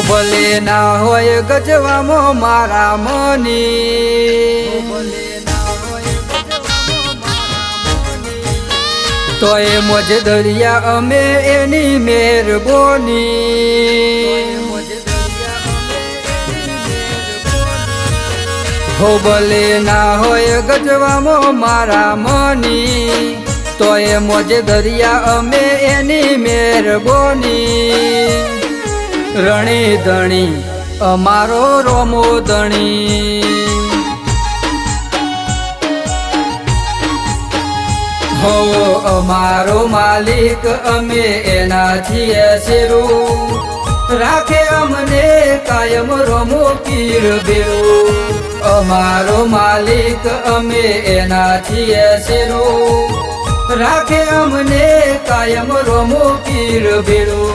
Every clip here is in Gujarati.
ભલે ના હોય ગજવામાં મારા મની, તો એ મોજ દરિયા અમે એની મહેરબાની। હો ભલે ના હોય ગજવામાં મારા મની, તો એ મોજ દરિયા અમે એની મહેરબાની। રણી ધણી અમારો રોમો ધણી, હો અમારો માલિક અમે એના છીએ શેરું, રાખે અમને કાયમ રોમો પીર બેરું। અમારો માલિક અમે એના છીએ શેરું, રાખે અમને કાયમ રોમો પીર બેરું।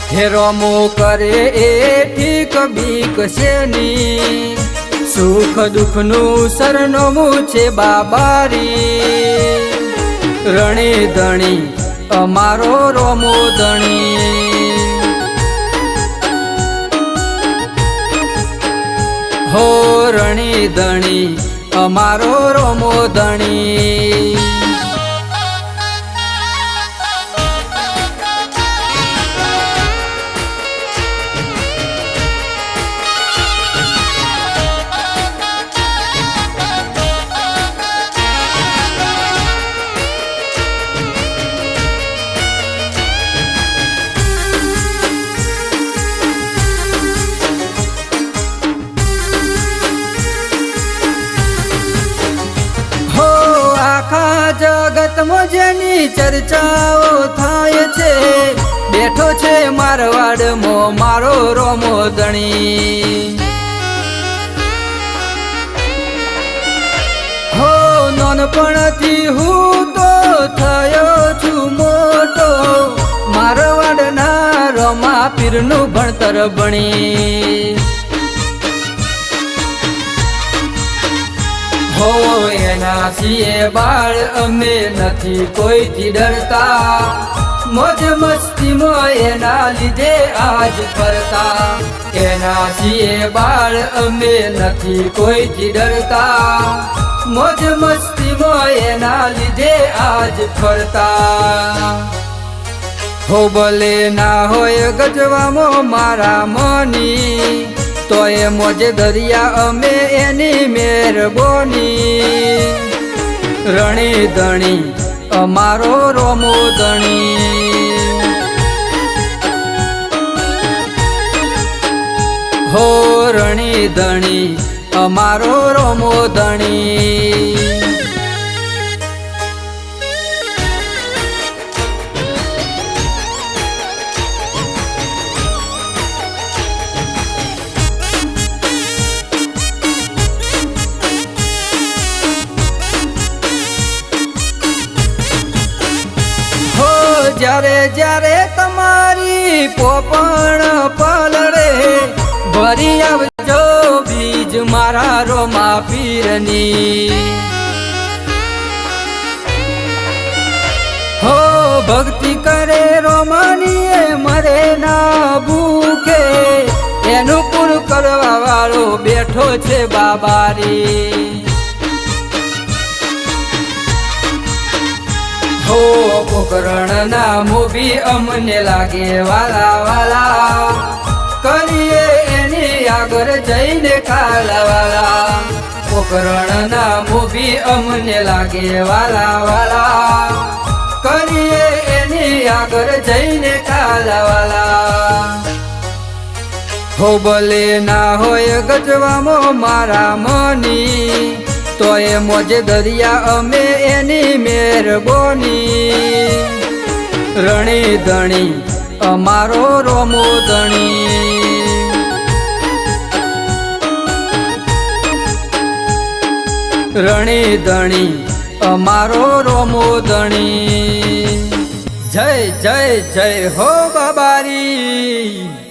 હે રોમો કરે એ ઠીક બીક શેની, સુખ દુઃખનું સરનામું છે બાબારી। રણી ધણી અમારો રોમો ધણી, હો રણી ધણી અમારો રોમો ધણી। આખા જગતમાં જેની ચર્ચાઓ થાય છે, બેઠો છે મારવાડમાં મારો રોમો ધણી। હો નાનપણથી હું તો થયો છું મોટો, મારવાડના રોમા પીરનું ભણતર ભણી। હો એના છીએ બાળ અમે નથી કોઈથી ડરતા, મોજ મસ્તીમાં એના લીધે આજ ફરતા। એના છીએ બાળ અમે નથી કોઈથી ડરતા, મોજ મસ્તીમાં એના લીધે આજ ફરતા। હો ભલે ના હોય ગજવામાં મારા મની, તો એ મોજ દરિયા અમે એની મહેરબાની। રણી ધણી અમારો રોમો ધણી, હો રણી ધણી અમારો રોમો ધણી। જ્યારે જ્યારે તમારી પોપણ પલળે, ભરી આવજો બીજ મારા રોમા પીરની। હો ભક્તિ કરે રોમાનીએ મરે ના ભૂખે, એનું પૂરું કરવા વાળો બેઠો છે બાબારી। હો પોકરણના મોભી અમને લાગે વાલા વાલા, કરીએ એની આગળ જઈને કાલાવાલા। પોકરણના મોભી અમને લાગે વાલા વાલા, કરીએ એની આગળ જઈને કાલાવાલા। હો ભલે ના હોય ગજવામાં મારા મની, તો એ મોજ દરિયા અમે એની મહેરબાની। રણી ધણી અમારો રોમો ધણી, રણી ધણી અમારો રોમો ધણી। જય જય જય હો બાબારી।